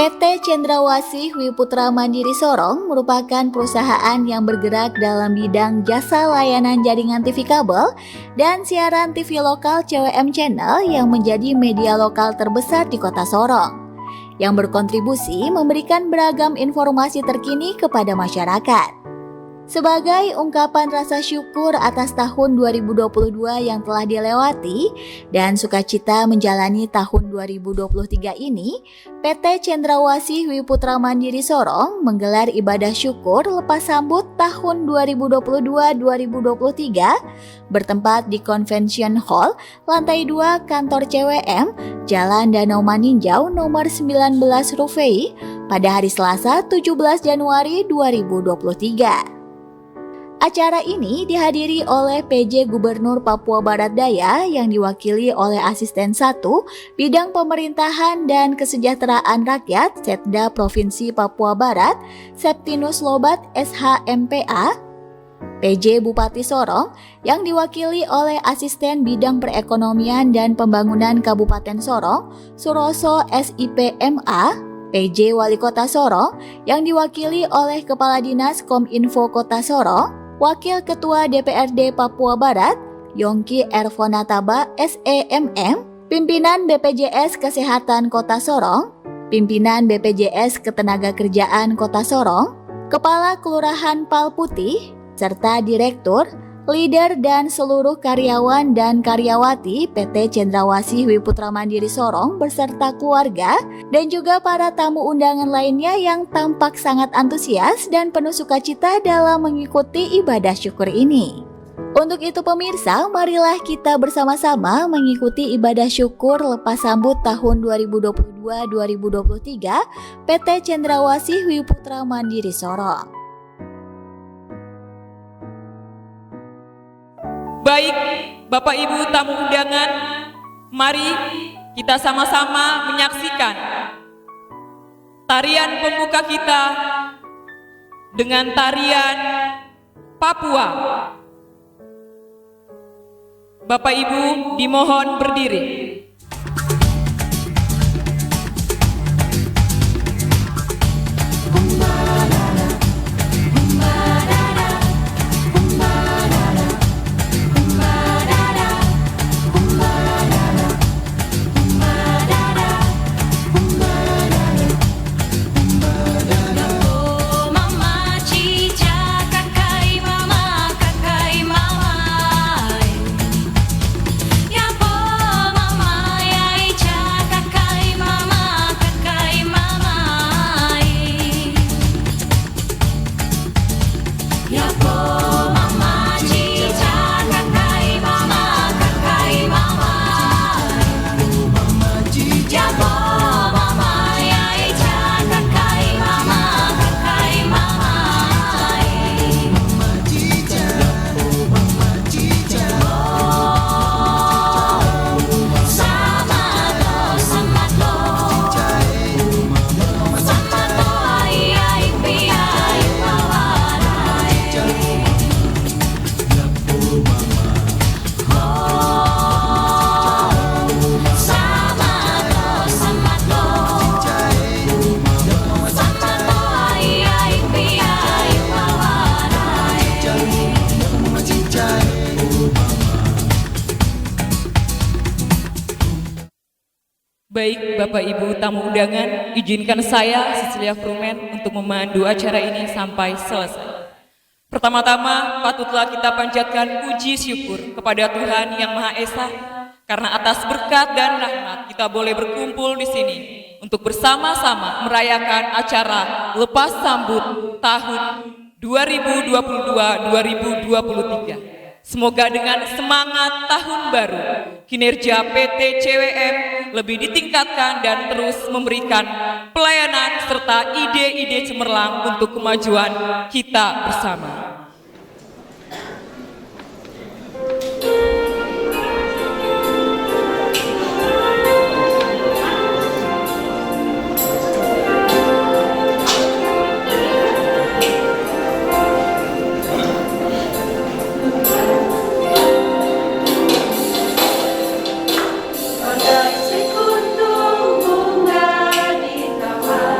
PT Cendrawasih Wiputra Mandiri Sorong merupakan perusahaan yang bergerak dalam bidang jasa layanan jaringan TV kabel dan siaran TV lokal CWM Channel yang menjadi media lokal terbesar di kota Sorong, yang berkontribusi memberikan beragam informasi terkini kepada masyarakat. Sebagai ungkapan rasa syukur atas tahun 2022 yang telah dilewati dan sukacita menjalani tahun 2023 ini, PT Cendrawasih Wiputra Mandiri Sorong menggelar ibadah syukur lepas sambut tahun 2022-2023 bertempat di Convention Hall, lantai 2 kantor CWM, Jalan Danau Maninjau nomor 19 Rufei pada hari Selasa 17 Januari 2023. Acara ini dihadiri oleh PJ Gubernur Papua Barat Daya yang diwakili oleh Asisten 1 Bidang Pemerintahan dan Kesejahteraan Rakyat Setda Provinsi Papua Barat, Septinus Lobat SHMPA, PJ Bupati Sorong yang diwakili oleh Asisten Bidang Perekonomian dan Pembangunan Kabupaten Sorong, Suroso SIPMA, PJ Wali Kota Sorong yang diwakili oleh Kepala Dinas Kominfo Kota Sorong, Wakil Ketua DPRD Papua Barat, Yongki Erfonataba SEMM, Pimpinan BPJS Kesehatan Kota Sorong, Pimpinan BPJS Ketenagakerjaan Kota Sorong, Kepala Kelurahan Palputih, serta Direktur, leader dan seluruh karyawan dan karyawati PT Cendrawasih Wiputra Mandiri Sorong beserta keluarga dan juga para tamu undangan lainnya yang tampak sangat antusias dan penuh sukacita dalam mengikuti ibadah syukur ini. Untuk itu pemirsa, marilah kita bersama-sama mengikuti ibadah syukur lepas sambut tahun 2022-2023 PT Cendrawasih Wiputra Mandiri Sorong. Baik, Bapak Ibu tamu undangan, mari kita sama-sama menyaksikan tarian pembuka kita dengan tarian Papua. Bapak Ibu dimohon berdiri. Baik Bapak Ibu tamu undangan, izinkan saya Cecilia Frumen untuk memandu acara ini sampai selesai. Pertama-tama patutlah kita panjatkan puji syukur kepada Tuhan Yang Maha Esa karena atas berkat dan rahmat kita boleh berkumpul di sini untuk bersama-sama merayakan acara lepas sambut tahun 2022-2023. Semoga dengan semangat tahun baru, kinerja PT CWM lebih ditingkatkan dan terus memberikan pelayanan serta ide-ide cemerlang untuk kemajuan kita bersama. Sekuntum bunga di taman.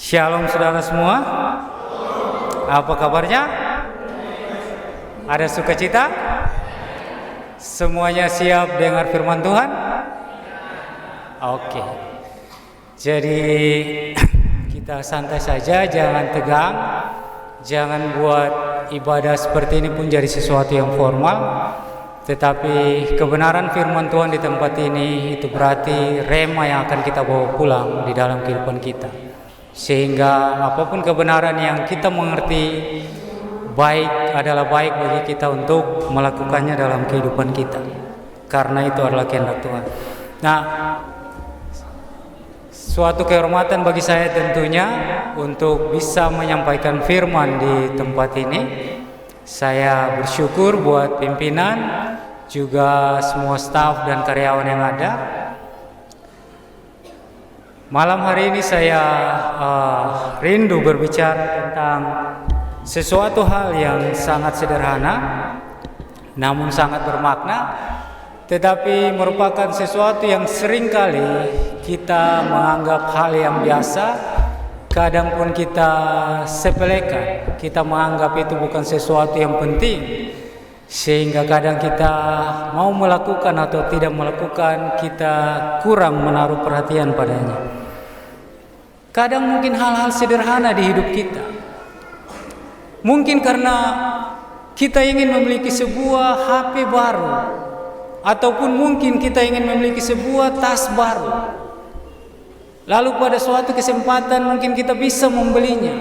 Shalom saudara semua. Apa kabarnya? Ada sukacita? Semuanya siap dengar firman Tuhan? Oke. Jadi kita santai saja, jangan tegang. Jangan buat ibadah seperti ini pun jadi sesuatu yang formal. Tetapi kebenaran firman Tuhan di tempat ini itu berarti rema yang akan kita bawa pulang di dalam kehidupan kita. Sehingga apapun kebenaran yang kita mengerti baik adalah baik bagi kita untuk melakukannya dalam kehidupan kita. Karena itu adalah kehendak Tuhan. Nah, suatu kehormatan bagi saya tentunya untuk bisa menyampaikan firman di tempat ini. Saya bersyukur buat pimpinan, juga semua staf dan karyawan yang ada. Malam hari ini saya rindu berbicara tentang sesuatu hal yang sangat sederhana, namun sangat bermakna, tetapi merupakan sesuatu yang seringkali kita menganggap hal yang biasa, kadang pun kita sepelekan, kita menganggap itu bukan sesuatu yang penting, sehingga kadang kita mau melakukan atau tidak melakukan, kita kurang menaruh perhatian padanya. Kadang mungkin hal-hal sederhana di hidup kita, mungkin karena kita ingin memiliki sebuah HP baru, ataupun mungkin kita ingin memiliki sebuah tas baru. Lalu pada suatu kesempatan mungkin kita bisa membelinya,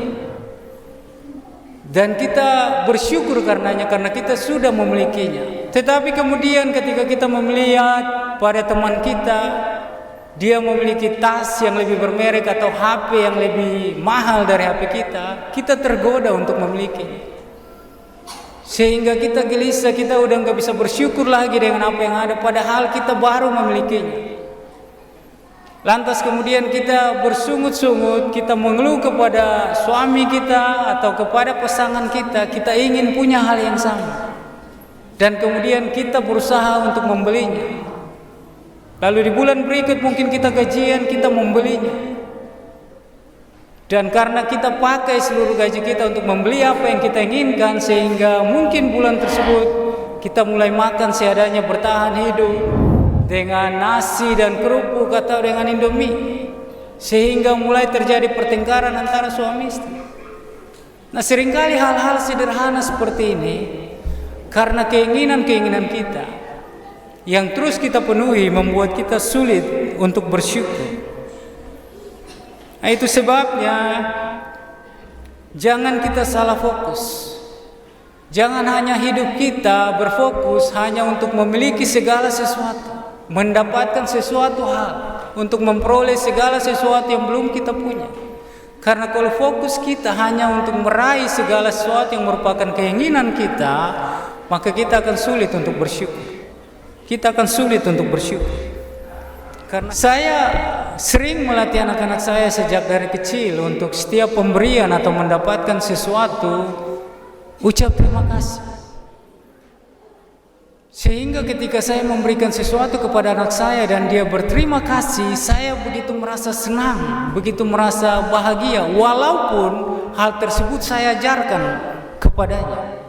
dan kita bersyukur karenanya, karena kita sudah memilikinya. Tetapi kemudian ketika kita melihat pada teman kita, dia memiliki tas yang lebih bermerek atau HP yang lebih mahal dari HP kita, kita tergoda untuk memilikinya. Sehingga kita gelisah, kita udah nggak bisa bersyukur lagi dengan apa yang ada, padahal kita baru memilikinya. Lantas kemudian kita bersungut-sungut, kita mengeluh kepada suami kita atau kepada pasangan kita, kita ingin punya hal yang sama. Dan kemudian kita berusaha untuk membelinya. Lalu di bulan berikut mungkin kita gajian, kita membelinya. Dan karena kita pakai seluruh gaji kita untuk membeli apa yang kita inginkan, sehingga mungkin bulan tersebut kita mulai makan seadanya, bertahan hidup dengan nasi dan kerupuk atau dengan Indomie, sehingga mulai terjadi pertengkaran antara suami istri. Nah, seringkali hal-hal sederhana seperti ini karena keinginan-keinginan kita yang terus kita penuhi membuat kita sulit untuk bersyukur. Nah, itu sebabnya jangan kita salah fokus. Jangan hanya hidup kita berfokus hanya untuk memiliki segala sesuatu, mendapatkan sesuatu hal, untuk memperoleh segala sesuatu yang belum kita punya. Karena kalau fokus kita hanya untuk meraih segala sesuatu yang merupakan keinginan kita, maka kita akan sulit untuk bersyukur. Kita akan sulit untuk bersyukur. Karena saya sering melatih anak-anak saya sejak dari kecil untuk setiap pemberian atau mendapatkan sesuatu, ucap terima kasih. Sehingga ketika saya memberikan sesuatu kepada anak saya dan dia berterima kasih, saya begitu merasa senang, begitu merasa bahagia, walaupun hal tersebut saya ajarkan kepadanya.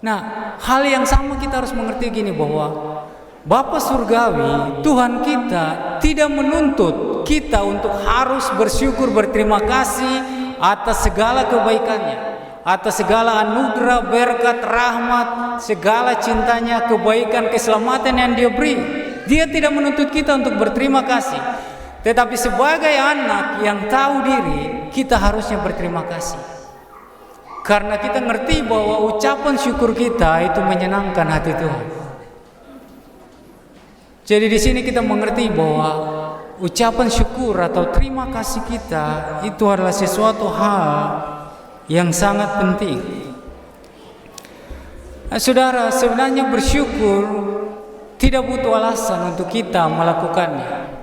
Nah, hal yang sama kita harus mengerti gini, bahwa Bapa Surgawi, Tuhan kita tidak menuntut kita untuk harus bersyukur, berterima kasih atas segala kebaikannya, atas segala anugerah, berkat, rahmat, segala cintanya, kebaikan, keselamatan yang Dia beri. Dia tidak menuntut kita untuk berterima kasih. Tetapi sebagai anak yang tahu diri, kita harusnya berterima kasih. Karena kita ngerti bahwa ucapan syukur kita itu menyenangkan hati Tuhan. Jadi di sini kita mengerti bahwa ucapan syukur atau terima kasih kita itu adalah sesuatu hal yang sangat penting. Nah, saudara, sebenarnya bersyukur tidak butuh alasan untuk kita melakukannya.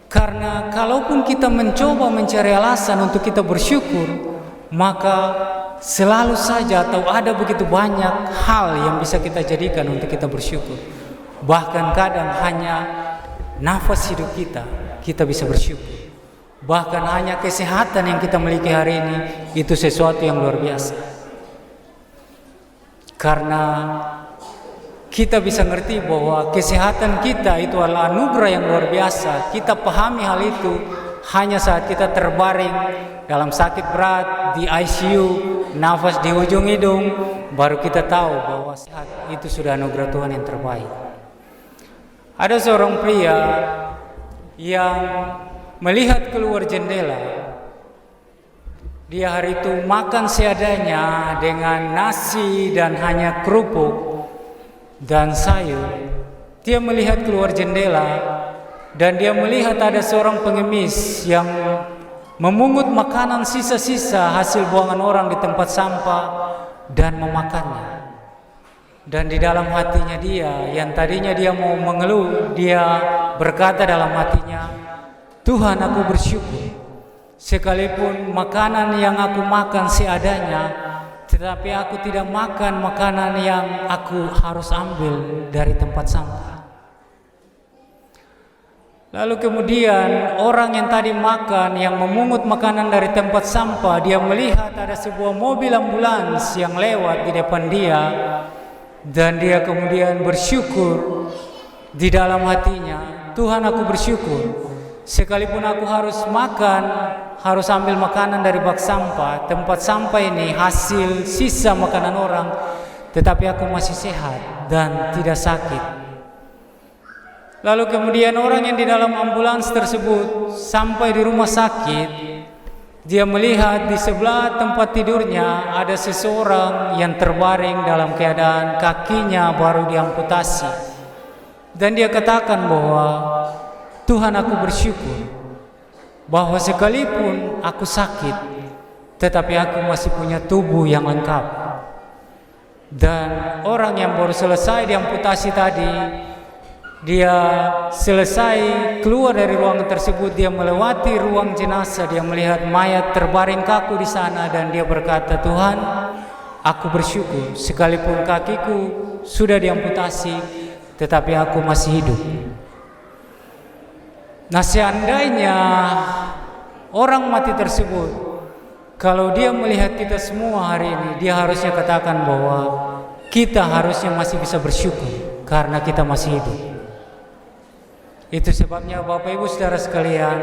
Karena kalaupun kita mencoba mencari alasan untuk kita bersyukur, maka selalu saja atau ada begitu banyak hal yang bisa kita jadikan untuk kita bersyukur. Bahkan kadang hanya nafas hidup kita bisa bersyukur. bahkan hanya kesehatan yang kita miliki hari ini itu sesuatu yang luar biasa. Karena kita bisa ngerti bahwa kesehatan kita itu adalah anugerah yang luar biasa. Kita pahami hal itu hanya saat kita terbaring dalam sakit berat di ICU, nafas di ujung hidung, baru kita tahu bahwa sehat itu sudah anugerah Tuhan yang terbaik. Ada seorang pria yang melihat keluar jendela. Dia hari itu makan seadanya dengan nasi dan hanya kerupuk dan sayur. Dia melihat keluar jendela dan dia melihat ada seorang pengemis yang memungut makanan sisa-sisa hasil buangan orang di tempat sampah dan memakannya. Dan di dalam hatinya dia, yang tadinya dia mau mengeluh, dia berkata dalam hatinya, Tuhan, aku bersyukur sekalipun makanan yang aku makan seadanya, tetapi aku tidak makan makanan yang aku harus ambil dari tempat sampah. Lalu kemudian orang yang tadi makan, yang memungut makanan dari tempat sampah, dia melihat ada sebuah mobil ambulans yang lewat di depan dia, dan dia kemudian bersyukur di dalam hatinya, Tuhan, aku bersyukur sekalipun aku harus makan, harus ambil makanan dari bak sampah, tempat sampah ini hasil sisa makanan orang, tetapi aku masih sehat dan tidak sakit. Lalu kemudian orang yang di dalam ambulans tersebut sampai di rumah sakit, dia melihat di sebelah tempat tidurnya ada seseorang yang terbaring dalam keadaan kakinya baru diamputasi. Dan dia katakan bahwa, Tuhan, aku bersyukur bahwa sekalipun aku sakit, tetapi aku masih punya tubuh yang lengkap. Dan orang yang baru selesai diamputasi tadi, dia selesai keluar dari ruangan tersebut, dia melewati ruang jenazah, dia melihat mayat terbaring kaku di sana, dan dia berkata, Tuhan, aku bersyukur sekalipun kakiku sudah diamputasi, tetapi aku masih hidup. Nah, seandainya orang mati tersebut, kalau dia melihat kita semua hari ini, dia harusnya katakan bahwa kita harusnya masih bisa bersyukur karena kita masih hidup. Itu sebabnya Bapak Ibu Saudara sekalian,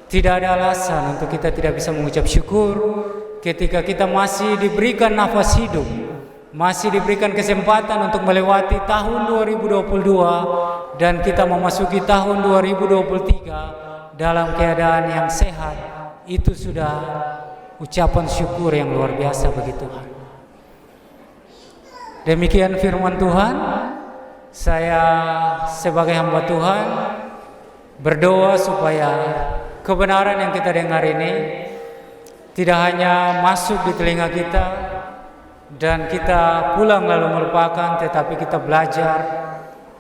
tidak ada alasan untuk kita tidak bisa mengucap syukur ketika kita masih diberikan nafas hidup, masih diberikan kesempatan untuk melewati tahun 2022 dan kita memasuki tahun 2023 dalam keadaan yang sehat. Itu sudah ucapan syukur yang luar biasa bagi Tuhan. Demikian firman Tuhan. Saya sebagai hamba Tuhan berdoa supaya kebenaran yang kita dengar ini tidak hanya masuk di telinga kita dan kita pulang lalu melupakan, tetapi kita belajar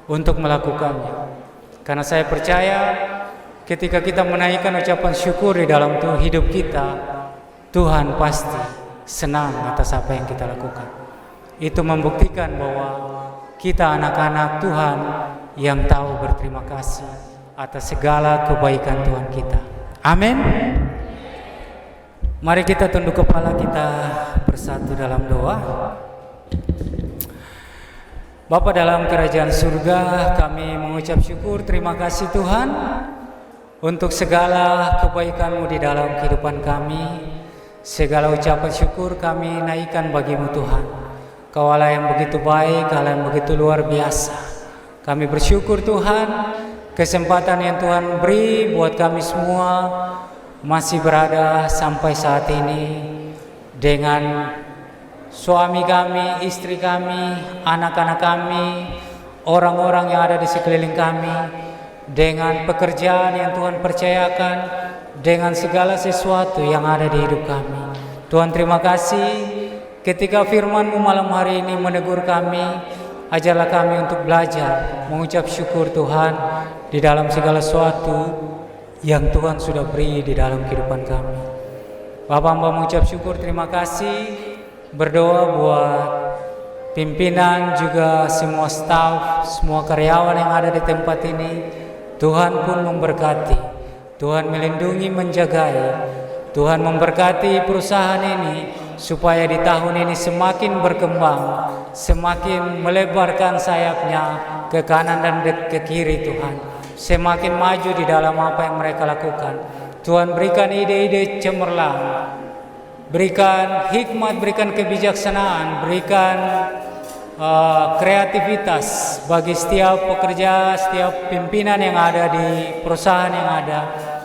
untuk melakukannya. Karena saya percaya ketika kita menaikkan ucapan syukur di dalam hidup kita, Tuhan pasti senang atas apa yang kita lakukan. Itu membuktikan bahwa kita anak-anak Tuhan yang tahu berterima kasih atas segala kebaikan Tuhan kita. Amin. Mari kita tunduk kepala kita bersatu dalam doa. Bapa dalam kerajaan surga, kami mengucap syukur, terima kasih Tuhan untuk segala kebaikan-Mu di dalam kehidupan kami. Segala ucapan syukur kami naikkan bagi-Mu Tuhan. Kau Allah yang begitu baik, Allah yang begitu luar biasa. Kami bersyukur Tuhan, kesempatan yang Tuhan beri buat kami semua masih berada sampai saat ini dengan suami kami, istri kami, anak-anak kami, orang-orang yang ada di sekeliling kami, dengan pekerjaan yang Tuhan percayakan, dengan segala sesuatu yang ada di hidup kami. Tuhan, terima kasih ketika firman-Mu malam hari ini menegur kami. Ajarlah kami untuk belajar mengucap syukur Tuhan di dalam segala sesuatu yang Tuhan sudah beri di dalam kehidupan kami. Bapak hamba mengucap syukur, terima kasih, berdoa buat pimpinan juga semua staf, semua karyawan yang ada di tempat ini. Tuhan pun memberkati. Tuhan melindungi, menjagai. Tuhan memberkati perusahaan ini supaya di tahun ini semakin berkembang, semakin melebarkan sayapnya ke kanan dan ke kiri Tuhan. Semakin maju di dalam apa yang mereka lakukan. Tuhan berikan ide-ide cemerlang, berikan hikmat, berikan kebijaksanaan, berikan kreativitas bagi setiap pekerja, setiap pimpinan yang ada di perusahaan yang ada,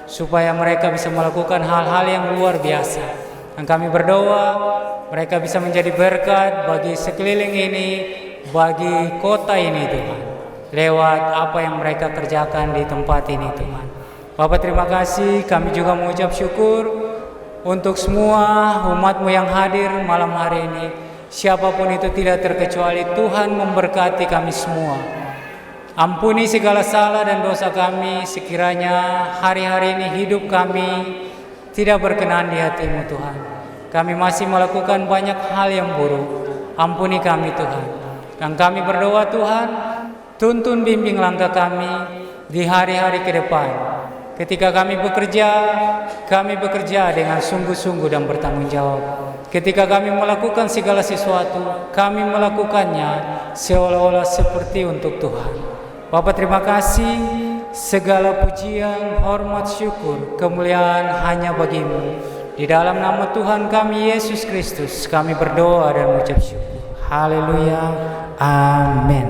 supaya mereka bisa melakukan hal-hal yang luar biasa. Dan kami berdoa mereka bisa menjadi berkat bagi sekeliling ini, bagi kota ini Tuhan, lewat apa yang mereka kerjakan di tempat ini Tuhan. Bapak terima kasih, kami juga mengucap syukur untuk semua umat-Mu yang hadir malam hari ini. Siapapun itu tidak terkecuali, Tuhan memberkati kami semua. Ampuni segala salah dan dosa kami, sekiranya hari-hari ini hidup kami tidak berkenan di hati-Mu Tuhan. Kami masih melakukan banyak hal yang buruk. Ampuni kami Tuhan. Dan kami berdoa Tuhan, tuntun bimbing langkah kami di hari-hari ke depan. Ketika kami bekerja dengan sungguh-sungguh dan bertanggung jawab. Ketika kami melakukan segala sesuatu, kami melakukannya seolah-olah seperti untuk Tuhan. Bapa terima kasih, segala pujian, hormat, syukur, kemuliaan hanya bagi-Mu. Di dalam nama Tuhan kami Yesus Kristus, kami berdoa dan mengucap syukur. Haleluya, amin.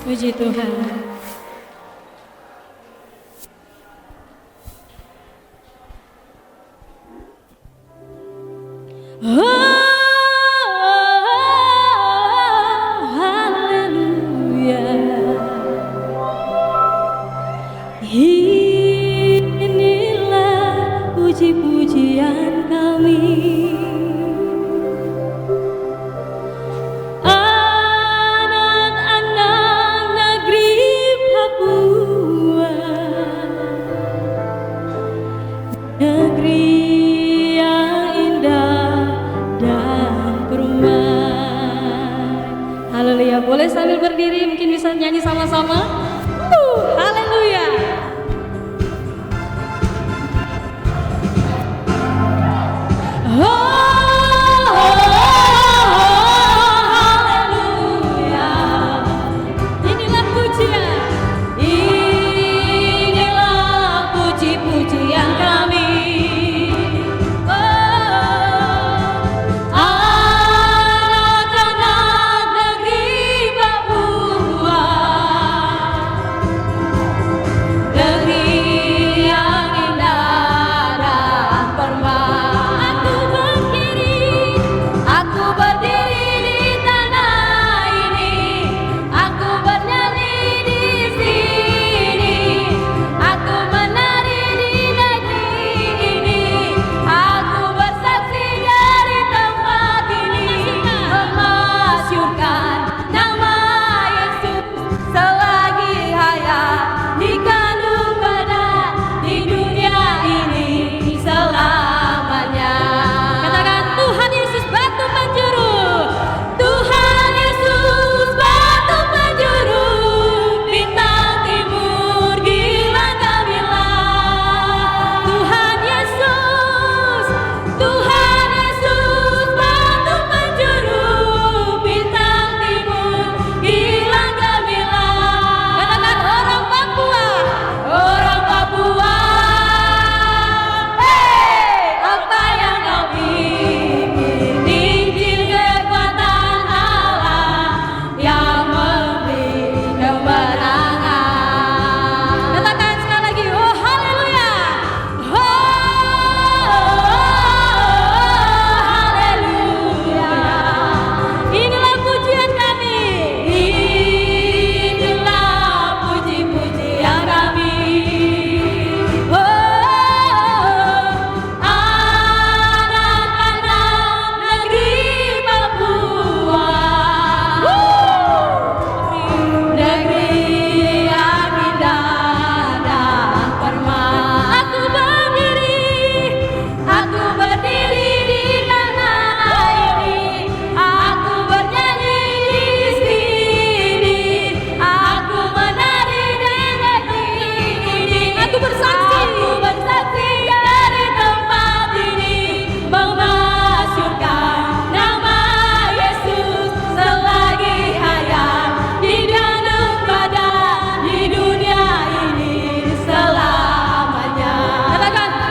Puji Tuhan. Haleluya. Inilah puji-pujian kami. Boleh sambil berdiri, mungkin bisa nyanyi sama-sama. Haleluya. Haleluya. Inilah pujian.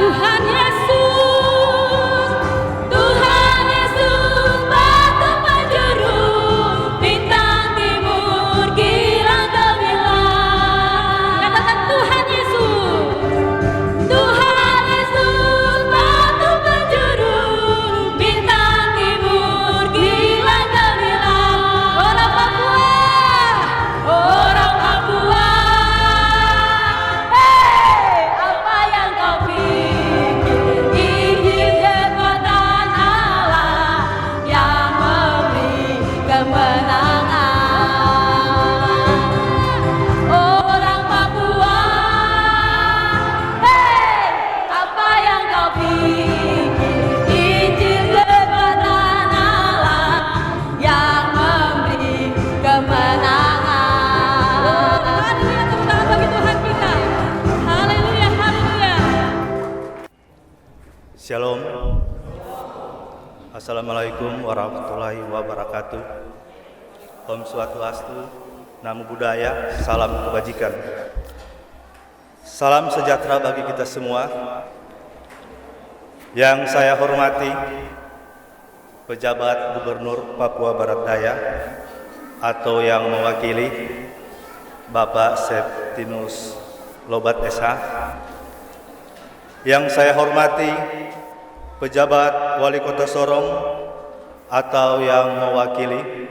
Tuhan Yesus, Tuhan Yesus, batu penjuru, bintang timur, gilang gemilang. Katakan Tuhan Yesus, Tuhan Yesus, batu penjuru, bintang timur, gilang gemilang. Orang Papua, orang Papua, hei, apa yang kau pikir? Injil kekuatan Allah yang memberi kemenangan. Orang Papua, hei, apa yang kau pikir? Injil kekuatan Allah yang memberi kemenangan. Haleluya, tepuk tangan bagi Tuhan kita. Haleluya, haleluya. Shalom. Assalamualaikum warahmatullahi wabarakatuh. Om Swastiastu, Namo Buddhaya, salam kebajikan. Salam sejahtera bagi kita semua. Yang saya hormati pejabat Gubernur Papua Barat Daya atau yang mewakili Bapak Septinus Lobat SH. Yang saya hormati pejabat Wali Kota Sorong atau yang mewakili.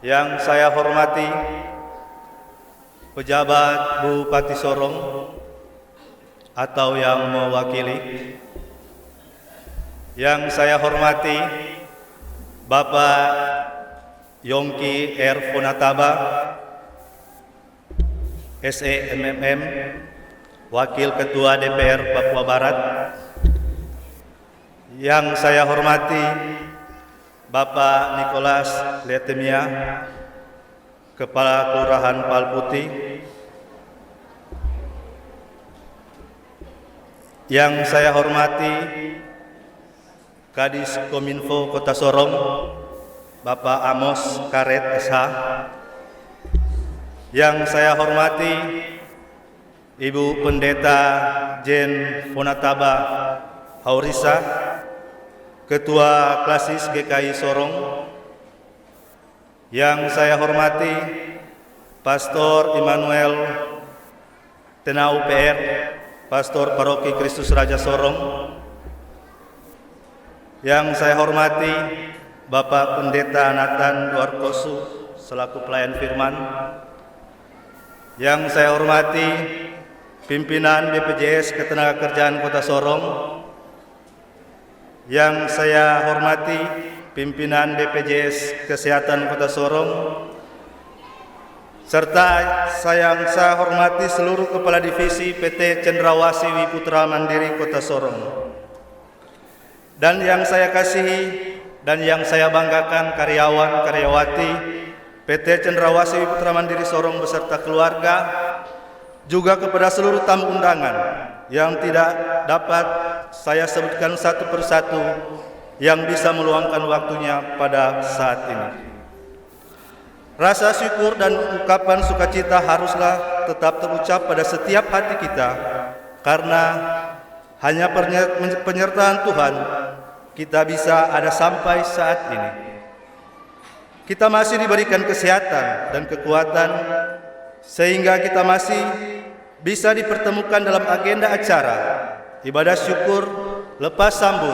Yang saya hormati pejabat Bupati Sorong atau yang mewakili. Yang saya hormati Bapak Yongki R. Funataba, SEMMM, Wakil Ketua DPR Papua Barat. Yang saya hormati Bapak Nicholas Letemia, Kepala Kelurahan Palputih. Yang saya hormati Kadis Kominfo Kota Sorong, Bapak Amos Karet SH. Yang saya hormati Ibu Pendeta Jen Funataba Haurisa, Ketua Klasis GKI Sorong. Yang saya hormati Pastor Immanuel Tenau PR, Pastor Paroki Kristus Raja Sorong. Yang saya hormati Bapak Pendeta Nathan Dwarkosu selaku pelayan firman. Yang saya hormati pimpinan BPJS Ketenagakerjaan Kota Sorong. Yang saya hormati pimpinan BPJS Kesehatan Kota Sorong, serta saya hormati seluruh kepala divisi PT Cendrawasih Putra Mandiri Kota Sorong. Dan yang saya kasihi dan yang saya banggakan karyawan-karyawati PT Cendrawasih Putra Mandiri Sorong beserta keluarga, juga kepada seluruh tamu undangan yang tidak dapat saya sebutkan satu persatu yang bisa meluangkan waktunya pada saat ini. Rasa syukur dan ungkapan sukacita haruslah tetap terucap pada setiap hati kita, karena hanya penyertaan Tuhan kita bisa ada sampai saat ini. Kita masih diberikan kesehatan dan kekuatan sehingga kita masih bisa dipertemukan dalam agenda acara ibadah syukur lepas sambut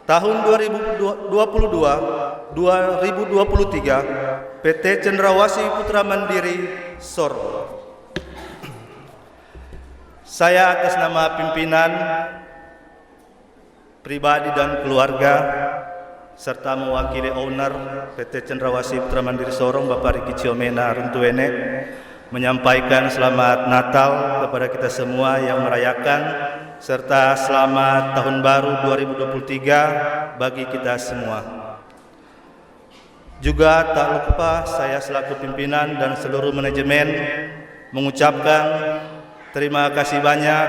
tahun 2022-2023 PT Cendrawasih Putra Mandiri Sorong. Saya atas nama pimpinan pribadi dan keluarga serta mewakili owner PT Cendrawasih Putra Mandiri Sorong Bapak Riki Ciomena Runtuene menyampaikan selamat Natal kepada kita semua yang merayakan, serta selamat Tahun Baru 2023 bagi kita semua. Juga tak lupa saya selaku pimpinan dan seluruh manajemen mengucapkan terima kasih banyak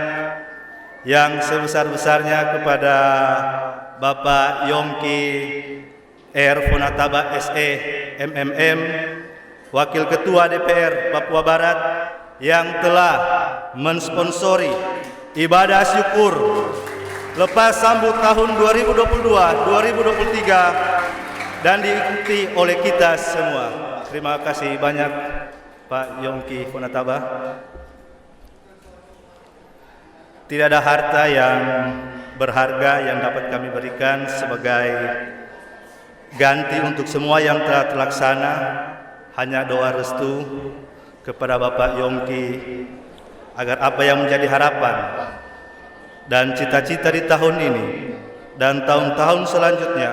yang sebesar-besarnya kepada Bapak Yongki R. Funataba SE MMM, Wakil Ketua DPR Papua Barat, yang telah mensponsori ibadah syukur lepas sambut tahun 2022-2023 dan diikuti oleh kita semua. Terima kasih banyak Pak Yongki Fonataba. Tidak ada harta yang berharga yang dapat kami berikan sebagai ganti untuk semua yang telah terlaksana, hanya doa restu kepada Bapak Yongki agar apa yang menjadi harapan dan cita-cita di tahun ini dan tahun-tahun selanjutnya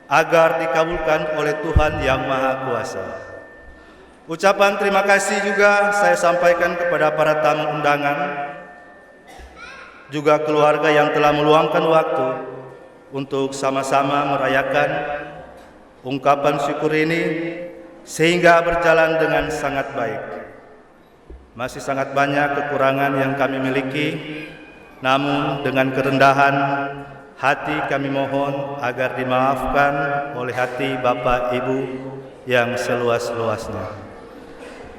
agar dikabulkan oleh Tuhan Yang Maha Kuasa. Ucapan terima kasih juga saya sampaikan kepada para tamu undangan, juga keluarga yang telah meluangkan waktu untuk sama-sama merayakan ungkapan syukur ini sehingga berjalan dengan sangat baik. Masih sangat banyak kekurangan yang kami miliki, namun dengan kerendahan hati kami mohon agar dimaafkan oleh hati Bapak Ibu yang seluas-luasnya.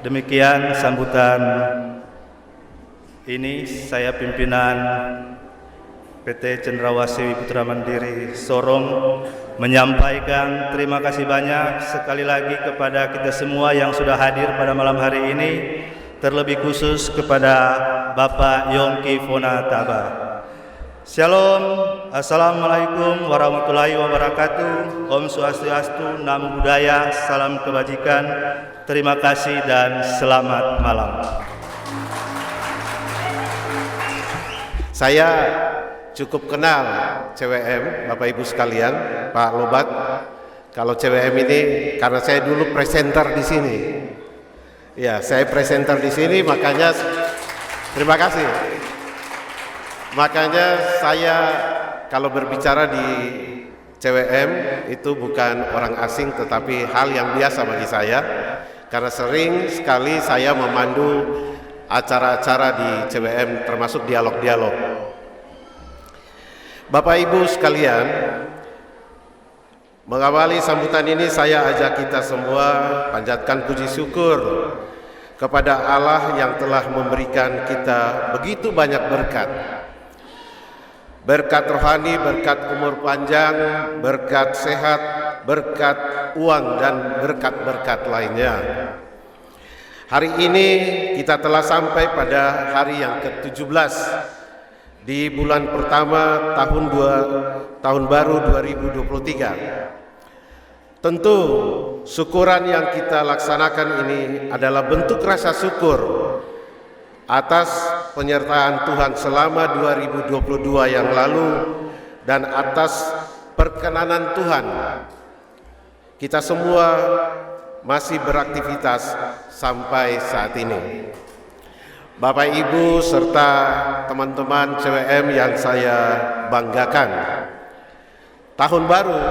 Demikian sambutan ini, saya pimpinan PT Cendrawasih Wiputra Mandiri Sorong menyampaikan terima kasih banyak sekali lagi kepada kita semua yang sudah hadir pada malam hari ini, terlebih khusus kepada Bapak Yongki Fonataba. Shalom, Assalamualaikum warahmatullahi wabarakatuh. Om Swastiastu, Namo Buddhaya, salam kebajikan. Terima kasih dan selamat malam. Saya cukup kenal CWM, Bapak Ibu sekalian, Pak Lobat. Kalau CWM ini karena saya dulu presenter di sini. Ya, saya presenter di sini, makanya terima kasih. Makanya saya kalau berbicara di CWM itu bukan orang asing, tetapi hal yang biasa bagi saya. Karena sering sekali saya memandu acara-acara di CWM, termasuk dialog-dialog. Bapak Ibu sekalian, mengawali sambutan ini saya ajak kita semua panjatkan puji syukur kepada Allah yang telah memberikan kita begitu banyak berkat. Berkat rohani, berkat umur panjang, berkat sehat, berkat uang, dan berkat-berkat lainnya. Hari ini kita telah sampai pada hari yang ke-17 di bulan pertama tahun baru 2023. Tentu syukuran yang kita laksanakan ini adalah bentuk rasa syukur atas penyertaan Tuhan selama 2022 yang lalu dan atas perkenanan Tuhan. Kita semua masih beraktivitas sampai saat ini. Bapak Ibu serta teman-teman CWM yang saya banggakan, tahun baru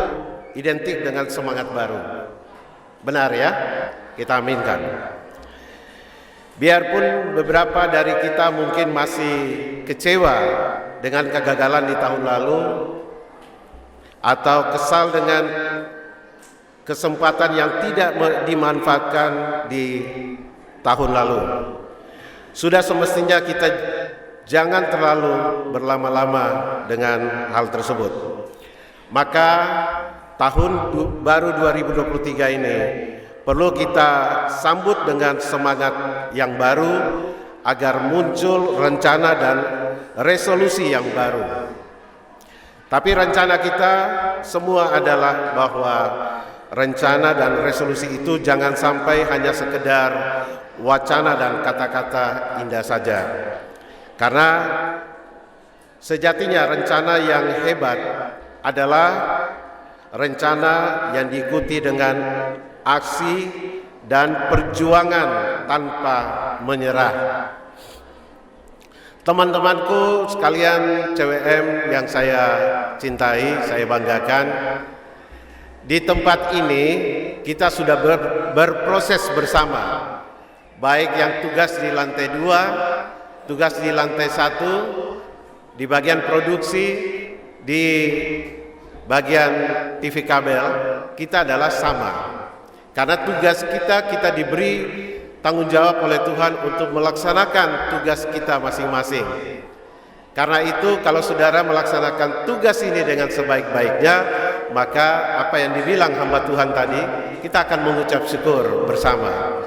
identik dengan semangat baru. Benar ya? Kita aminkan. Biarpun beberapa dari kita mungkin masih kecewa dengan kegagalan di tahun lalu atau kesal dengan kesempatan yang tidak dimanfaatkan di tahun lalu. Sudah semestinya kita jangan terlalu berlama-lama dengan hal tersebut. Maka tahun baru 2023 ini perlu kita sambut dengan semangat yang baru agar muncul rencana dan resolusi yang baru. Tapi rencana kita semua adalah bahwa rencana dan resolusi itu jangan sampai hanya sekedar wacana dan kata-kata indah saja. Karena sejatinya rencana yang hebat adalah rencana yang diikuti dengan aksi dan perjuangan tanpa menyerah. Teman-temanku sekalian CWM yang saya cintai, saya banggakan, di tempat ini kita sudah berproses bersama, baik yang tugas di lantai 2, tugas di lantai 1, di bagian produksi, di bagian TV kabel, kita adalah sama. Karena tugas kita diberi tanggung jawab oleh Tuhan untuk melaksanakan tugas kita masing-masing. Karena itu kalau saudara melaksanakan tugas ini dengan sebaik-baiknya, maka apa yang dibilang hamba Tuhan tadi, kita akan mengucap syukur bersama.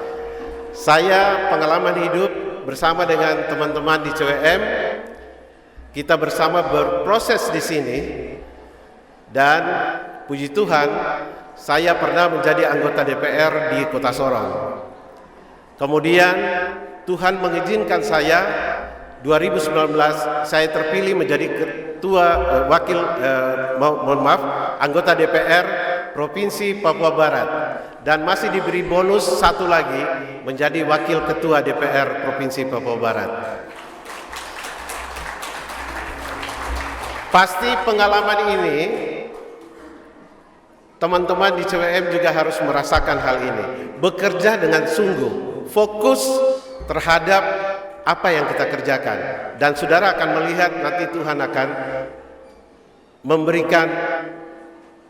Saya pengalaman hidup bersama dengan teman-teman di CWM, kita bersama berproses di sini, dan puji Tuhan, saya pernah menjadi anggota DPR di Kota Sorong. Kemudian Tuhan mengizinkan saya 2019 saya terpilih menjadi anggota DPR Provinsi Papua Barat, dan masih diberi bonus satu lagi menjadi wakil ketua DPR Provinsi Papua Barat. Pasti pengalaman ini teman-teman di CWM juga harus merasakan hal ini. Bekerja dengan sungguh, fokus terhadap apa yang kita kerjakan, dan saudara akan melihat nanti Tuhan akan memberikan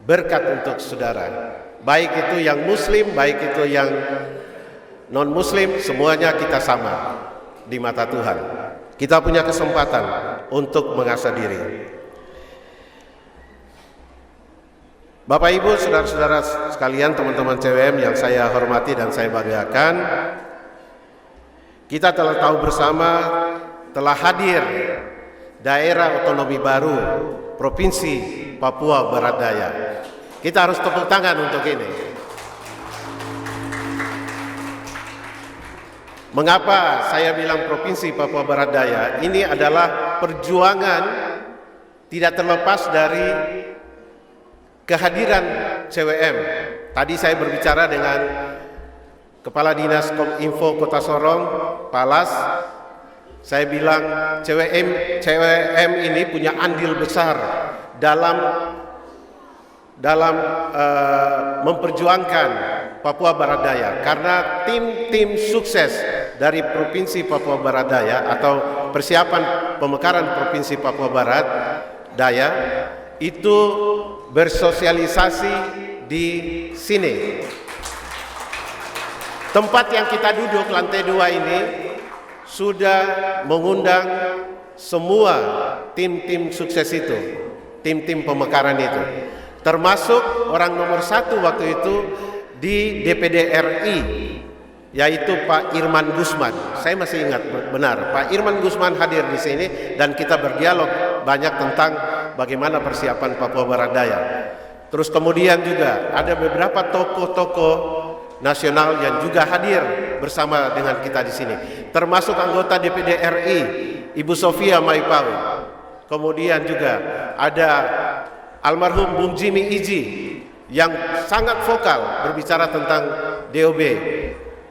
berkat untuk saudara, baik itu yang muslim, baik itu yang non muslim, semuanya kita sama di mata Tuhan. Kita punya kesempatan untuk mengasah diri. Bapak Ibu, saudara-saudara sekalian, teman-teman CWM yang saya hormati dan saya banggakan, kita telah tahu bersama telah hadir daerah otonomi baru Provinsi Papua Barat Daya. Kita harus tepuk tangan untuk ini. Mengapa saya bilang Provinsi Papua Barat Daya? Ini adalah perjuangan tidak terlepas dari kehadiran CWM. Tadi saya berbicara dengan Kepala Dinas Kominfo Kota Sorong, Palas. Saya bilang CWM ini punya andil besar dalam memperjuangkan Papua Barat Daya, karena tim sukses dari Provinsi Papua Barat Daya atau persiapan pemekaran Provinsi Papua Barat Daya itu bersosialisasi di sini. Tempat yang kita duduk, lantai 2 ini, sudah mengundang semua tim-tim sukses itu, tim-tim pemekaran itu, termasuk orang nomor 1 waktu itu di DPD RI, yaitu Pak Irman Gusman. Saya masih ingat benar, Pak Irman Gusman hadir di sini dan kita berdialog banyak tentang bagaimana persiapan Papua Barat Daya. Terus kemudian juga ada beberapa tokoh-tokoh nasional yang juga hadir bersama dengan kita di sini, termasuk anggota DPD RI Ibu Sofia Maipawi. Kemudian juga ada almarhum Bung Jimmy Iji yang sangat vokal berbicara tentang DOB,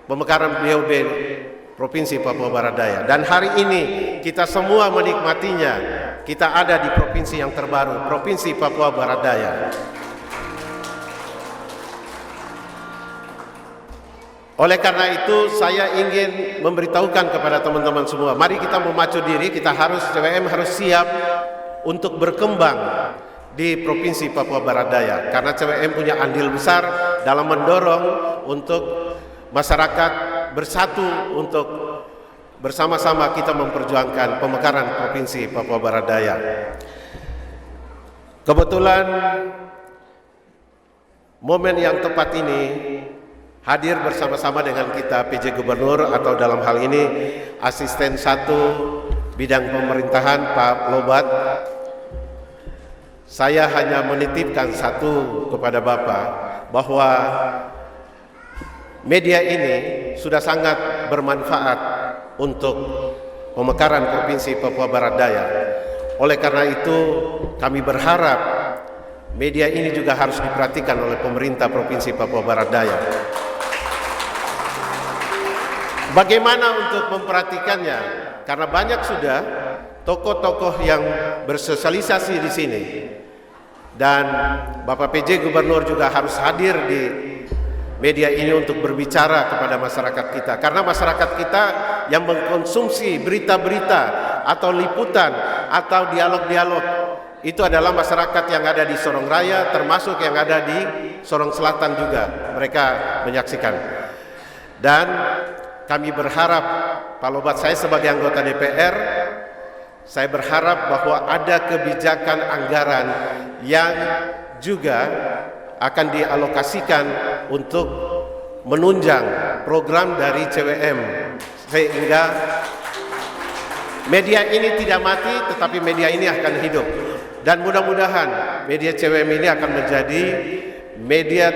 pemekaran DOB Provinsi Papua Barat Daya. Dan hari ini kita semua menikmatinya. Kita ada di provinsi yang terbaru, Provinsi Papua Barat Daya. Oleh karena itu saya ingin memberitahukan kepada teman-teman semua, mari kita memacu diri, CWM harus siap untuk berkembang di Provinsi Papua Barat Daya, karena CWM punya andil besar dalam mendorong untuk masyarakat bersatu untuk bersama-sama kita memperjuangkan pemekaran Provinsi Papua Barat Daya. Kebetulan momen yang tepat ini hadir bersama-sama dengan kita PJ Gubernur, atau dalam hal ini Asisten 1 Bidang Pemerintahan Pak Lobat. Saya hanya menitipkan satu kepada Bapak, bahwa media ini sudah sangat bermanfaat untuk pemekaran Provinsi Papua Barat Daya. Oleh karena itu kami berharap media ini juga harus diperhatikan oleh pemerintah Provinsi Papua Barat Daya. Bagaimana untuk memperhatikannya? Karena banyak sudah tokoh-tokoh yang bersosialisasi di sini, dan Bapak PJ Gubernur juga harus hadir di media ini untuk berbicara kepada masyarakat kita, karena masyarakat kita yang mengkonsumsi berita-berita atau liputan atau dialog-dialog itu adalah masyarakat yang ada di Sorong Raya, termasuk yang ada di Sorong Selatan juga mereka menyaksikan. Dan kami berharap, Pak Lobat, saya sebagai anggota DPR, saya berharap bahwa ada kebijakan anggaran yang juga akan dialokasikan untuk menunjang program dari CWM, sehingga media ini tidak mati, tetapi media ini akan hidup. Dan mudah-mudahan media CWM ini akan menjadi media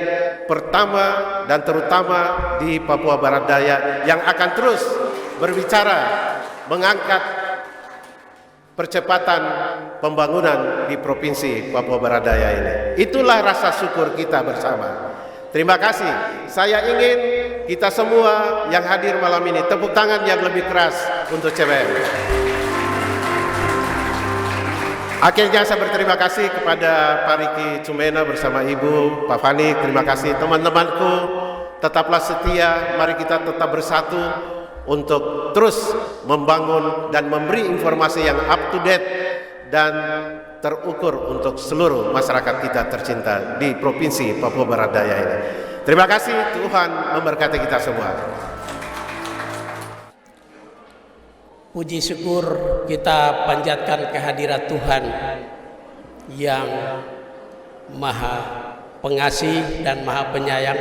pertama dan terutama di Papua Barat Daya yang akan terus berbicara, mengangkat percepatan pembangunan di Provinsi Papua Barat Daya ini. Itulah rasa syukur kita bersama. Terima kasih. Saya ingin kita semua yang hadir malam ini tepuk tangan yang lebih keras untuk CWM. Akhirnya saya berterima kasih kepada Pak Riki Cumena bersama Ibu, Pak Fani. Terima kasih teman-temanku. Tetaplah setia, mari kita tetap bersatu untuk terus membangun dan memberi informasi yang up to date dan terukur untuk seluruh masyarakat kita tercinta di Provinsi Papua Barat Daya ini. Terima kasih, Tuhan memberkati kita semua. Puji syukur kita panjatkan kehadirat Tuhan yang Maha Pengasih dan Maha Penyayang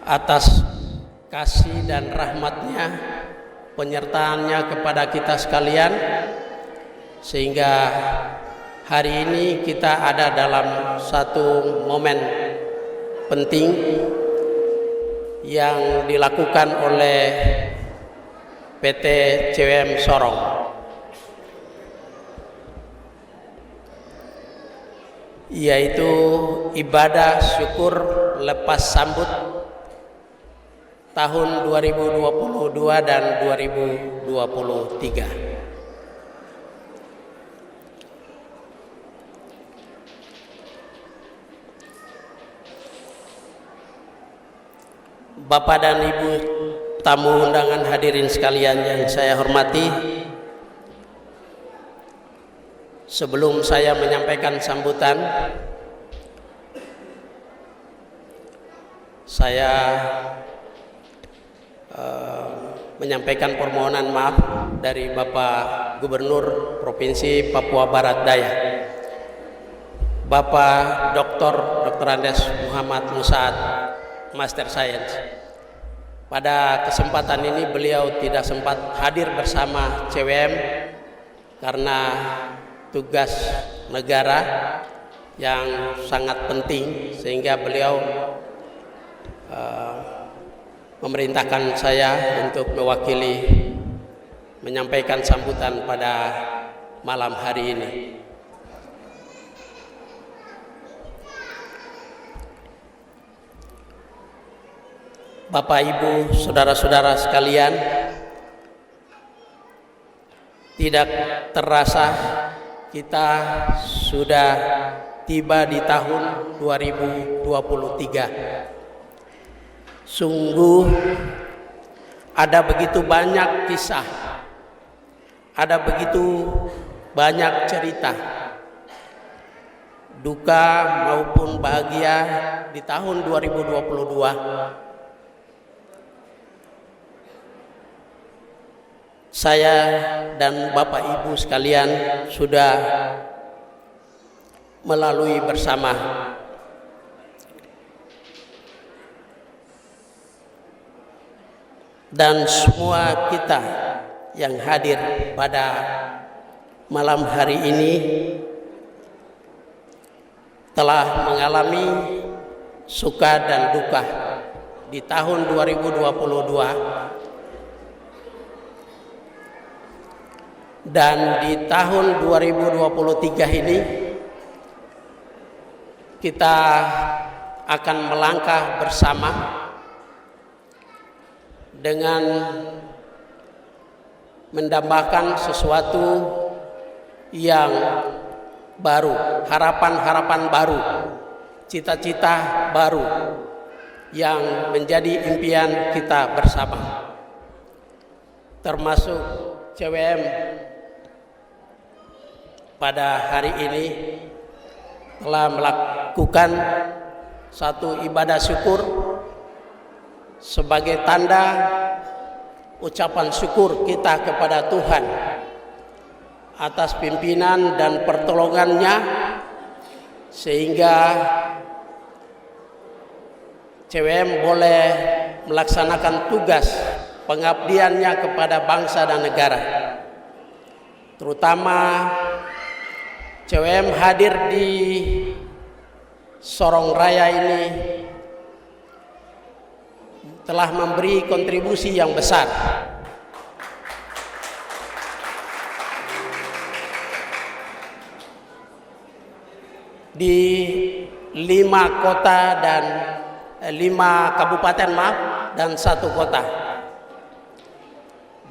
atas kasih dan rahmat-Nya, penyertaannya kepada kita sekalian, sehingga hari ini kita ada dalam satu momen penting yang dilakukan oleh PT CWM Sorong, yaitu ibadah syukur lepas sambut tahun 2022 dan 2023. Bapak dan Ibu tamu undangan, hadirin sekalian yang saya hormati, sebelum saya menyampaikan sambutan, saya menyampaikan permohonan maaf dari Bapak Gubernur Provinsi Papua Barat Daya, Bapak Dr. Andes Muhammad Musaad, Master Science. Pada kesempatan ini beliau tidak sempat hadir bersama CWM karena tugas negara yang sangat penting, sehingga beliau memerintahkan saya untuk mewakili menyampaikan sambutan pada malam hari ini. Bapak, Ibu, saudara-saudara sekalian, tidak terasa kita sudah tiba di tahun 2023. Sungguh ada begitu banyak kisah, ada begitu banyak cerita, duka maupun bahagia di tahun 2022. Saya dan Bapak Ibu sekalian sudah melalui bersama. Dan semua kita yang hadir pada malam hari ini telah mengalami suka dan duka di tahun 2022. Dan di tahun 2023 ini kita akan melangkah bersama dengan mendambakan sesuatu yang baru, harapan-harapan baru, cita-cita baru yang menjadi impian kita bersama, termasuk CWM pada hari ini telah melakukan satu ibadah syukur sebagai tanda ucapan syukur kita kepada Tuhan atas pimpinan dan pertolongannya, sehingga CWM boleh melaksanakan tugas pengabdiannya kepada bangsa dan negara. Terutama CWM hadir di Sorong Raya ini telah memberi kontribusi yang besar di 5 kota dan 5 kabupaten dan 1 kota.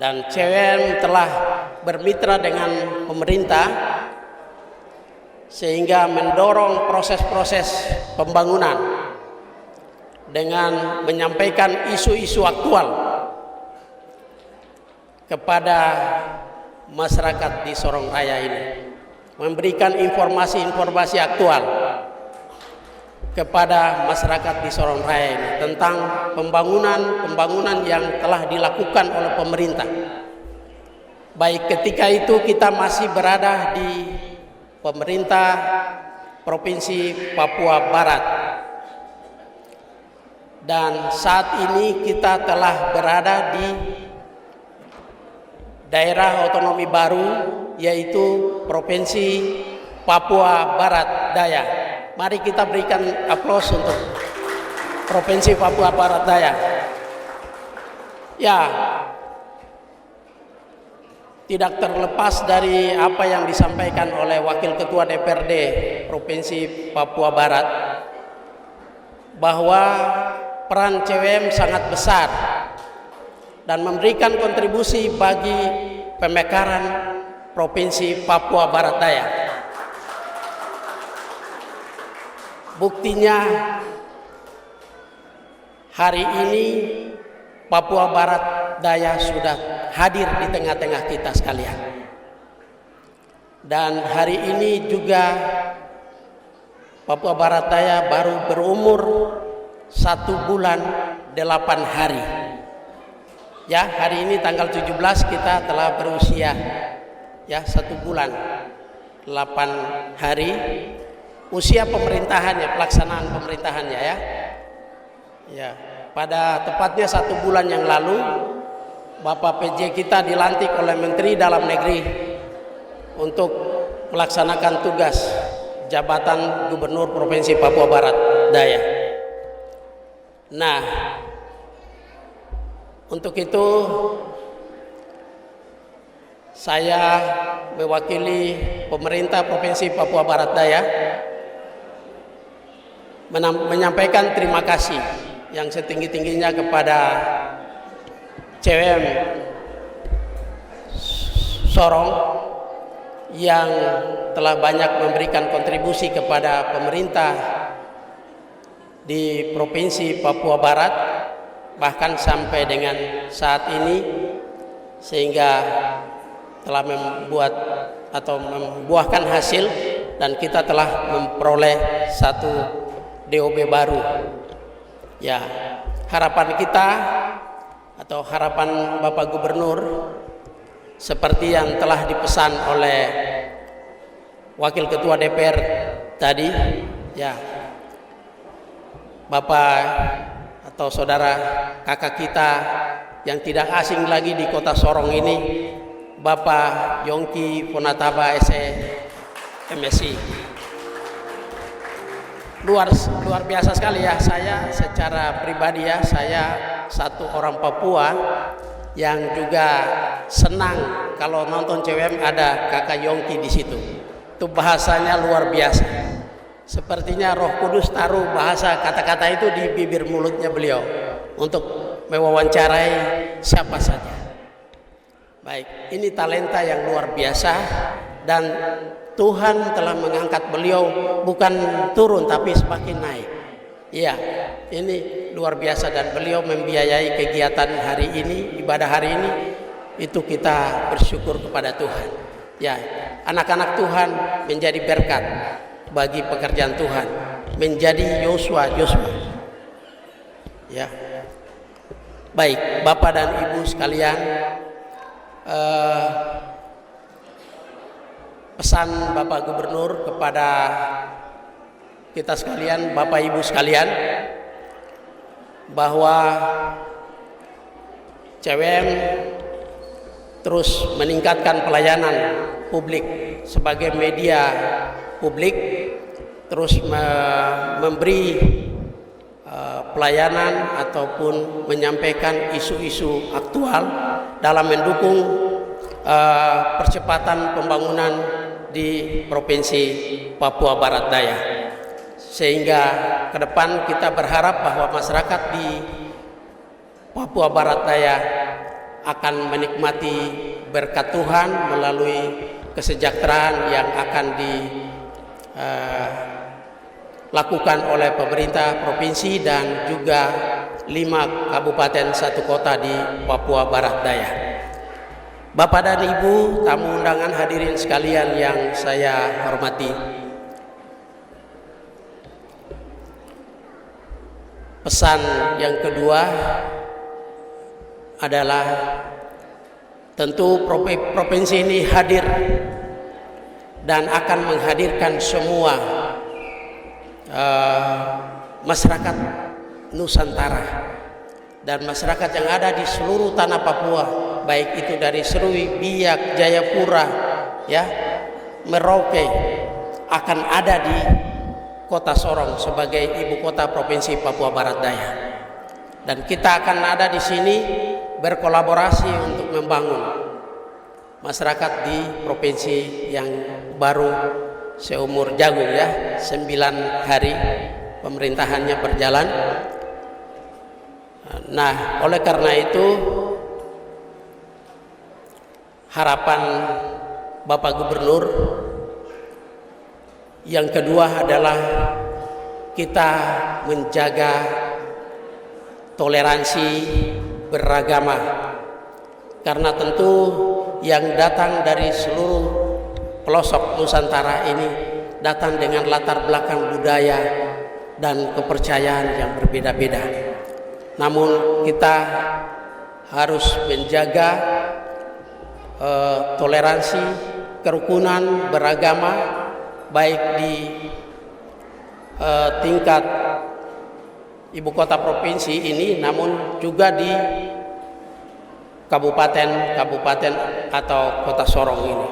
Dan CWM telah bermitra dengan pemerintah sehingga mendorong proses-proses pembangunan dengan menyampaikan isu-isu aktual kepada masyarakat di Sorong Raya ini, memberikan informasi-informasi aktual kepada masyarakat di Sorong Raya ini tentang pembangunan yang telah dilakukan oleh pemerintah. Baik ketika itu kita masih berada di pemerintah Provinsi Papua Barat, dan saat ini kita telah berada di daerah otonomi baru, yaitu Provinsi Papua Barat Daya. Mari kita berikan aplaus untuk Provinsi Papua Barat Daya. Ya, tidak terlepas dari apa yang disampaikan oleh Wakil Ketua DPRD Provinsi Papua Barat, bahwa peran CWM sangat besar dan memberikan kontribusi bagi pemekaran Provinsi Papua Barat Daya. Buktinya hari ini Papua Barat Daya sudah hadir di tengah-tengah kita sekalian. Dan hari ini juga Papua Barat Daya baru berumur 1 bulan 8 hari. Ya, hari ini tanggal 17 kita telah berusia ya 1 bulan 8 hari usia pemerintahannya, pelaksanaan pemerintahannya ya. Ya, pada tepatnya 1 bulan yang lalu Bapak PJ kita dilantik oleh Menteri Dalam Negeri untuk melaksanakan tugas jabatan Gubernur Provinsi Papua Barat Daya. Nah, untuk itu saya mewakili pemerintah Provinsi Papua Barat Daya menyampaikan terima kasih yang setinggi-tingginya kepada CWM Sorong yang telah banyak memberikan kontribusi kepada pemerintah di Provinsi Papua Barat, bahkan sampai dengan saat ini, sehingga telah membuat atau membuahkan hasil dan kita telah memperoleh 1 DOB baru. Ya, harapan kita atau harapan Bapak Gubernur seperti yang telah dipesan oleh Wakil Ketua DPR tadi, ya, Bapak atau saudara kakak kita yang tidak asing lagi di kota Sorong ini, Bapak Yongki Ponataba SE MSI. Luar biasa sekali ya. Saya secara pribadi ya, saya satu orang Papua yang juga senang kalau nonton CWM ada kakak Yongki di situ. Itu bahasanya luar biasa. Sepertinya Roh Kudus taruh bahasa kata-kata itu di bibir mulutnya beliau untuk mewawancarai siapa saja. Baik, ini talenta yang luar biasa dan Tuhan telah mengangkat beliau bukan turun tapi semakin naik. Iya, ini luar biasa dan beliau membiayai kegiatan hari ini, ibadah hari ini, itu kita bersyukur kepada Tuhan. Ya, anak-anak Tuhan menjadi berkat bagi pekerjaan Tuhan, menjadi Yosua. Ya. Baik, Bapak dan Ibu sekalian, pesan Bapak Gubernur kepada kita sekalian, Bapak Ibu sekalian, bahwa CWM terus meningkatkan pelayanan publik sebagai media publik, terus memberi pelayanan ataupun menyampaikan isu-isu aktual dalam mendukung percepatan pembangunan di Provinsi Papua Barat Daya. Sehingga ke depan kita berharap bahwa masyarakat di Papua Barat Daya akan menikmati berkat Tuhan melalui kesejahteraan yang akan dilakukan oleh pemerintah provinsi dan juga 5 kabupaten 1 kota di Papua Barat Daya. Bapak dan Ibu tamu undangan hadirin sekalian yang saya hormati, pesan yang kedua adalah tentu provinsi ini hadir dan akan menghadirkan semua masyarakat Nusantara dan masyarakat yang ada di seluruh tanah Papua, baik itu dari Serui, Biak, Jayapura, ya, Merauke, akan ada di Kota Sorong sebagai ibu kota Provinsi Papua Barat Daya. Dan kita akan ada di sini berkolaborasi untuk membangun masyarakat di provinsi yang baru seumur jagung, ya, 9 hari pemerintahannya berjalan. Nah, oleh karena itu harapan Bapak Gubernur yang kedua adalah kita menjaga toleransi beragama, karena tentu yang datang dari seluruh pelosok Nusantara ini datang dengan latar belakang budaya dan kepercayaan yang berbeda-beda. Namun kita harus menjaga toleransi, kerukunan beragama, baik di tingkat ibu kota provinsi ini, namun juga di kabupaten atau kota Sorong ini.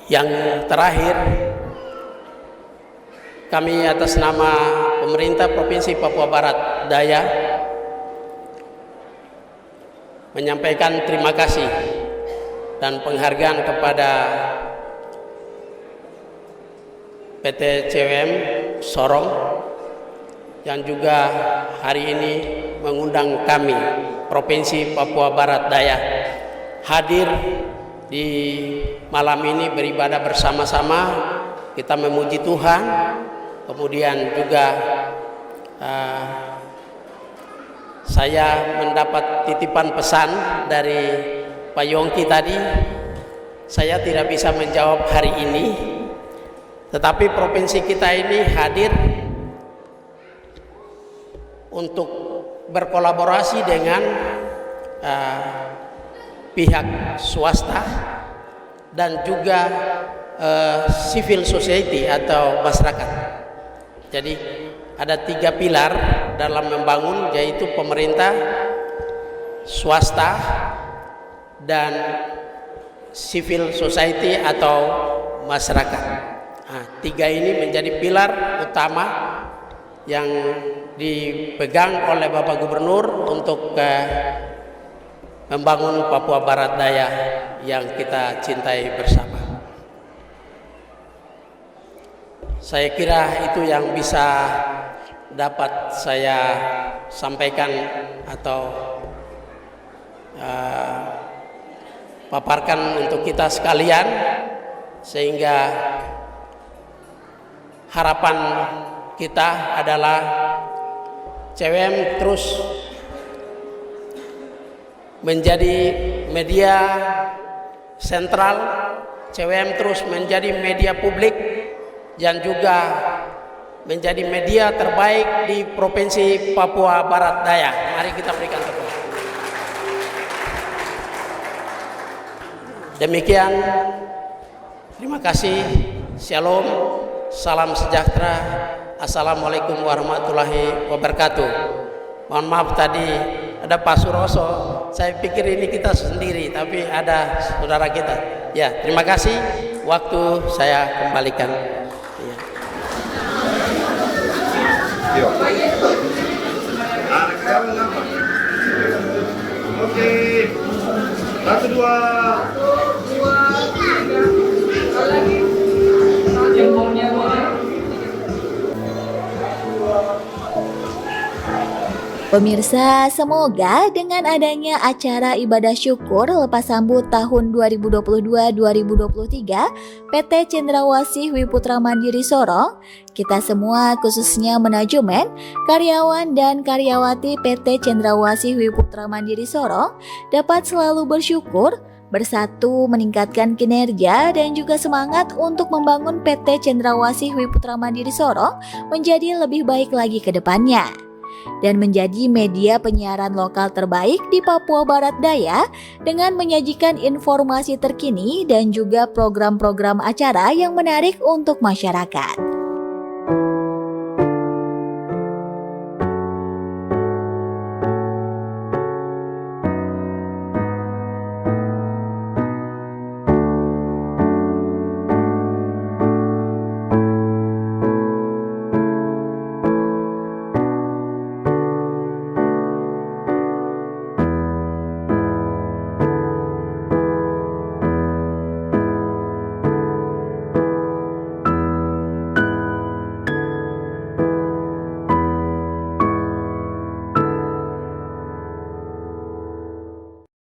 Yang terakhir, kami atas nama pemerintah Provinsi Papua Barat Daya menyampaikan terima kasih dan penghargaan kepada PT CWM Sorong yang juga hari ini mengundang kami Provinsi Papua Barat Daya hadir di malam ini beribadah bersama-sama. Kita memuji Tuhan, kemudian juga saya mendapat titipan pesan dari Pak Yongki tadi. Saya tidak bisa menjawab hari ini, tetapi provinsi kita ini hadir untuk berkolaborasi dengan pihak swasta dan juga civil society atau masyarakat. Jadi ada 3 pilar dalam membangun, yaitu pemerintah, swasta, dan civil society atau masyarakat. Nah, 3 ini menjadi pilar utama yang dipegang oleh Bapak Gubernur untuk membangun Papua Barat Daya yang kita cintai bersama. Saya kira itu yang bisa dapat saya sampaikan atau paparkan untuk kita sekalian, sehingga harapan kita adalah CWM terus menjadi media sentral, CWM terus menjadi media publik yang juga menjadi media terbaik di Provinsi Papua Barat Daya. Mari kita berikan tepuk. Demikian, terima kasih. Shalom, salam sejahtera. Assalamualaikum warahmatullahi wabarakatuh. Mohon maaf tadi ada Pak Suroso, saya pikir ini kita sendiri, tapi ada saudara kita. Ya, terima kasih. Waktu saya kembalikan. Ya. Oke, satu dua. Pemirsa, semoga dengan adanya acara ibadah syukur lepas sambut tahun 2022-2023 PT Cendrawasih Wiputra Mandiri Sorong, kita semua khususnya manajemen, karyawan dan karyawati PT Cendrawasih Wiputra Mandiri Sorong dapat selalu bersyukur, bersatu meningkatkan kinerja dan juga semangat untuk membangun PT Cendrawasih Wiputra Mandiri Sorong menjadi lebih baik lagi ke depannya dan menjadi media penyiaran lokal terbaik di Papua Barat Daya dengan menyajikan informasi terkini dan juga program-program acara yang menarik untuk masyarakat.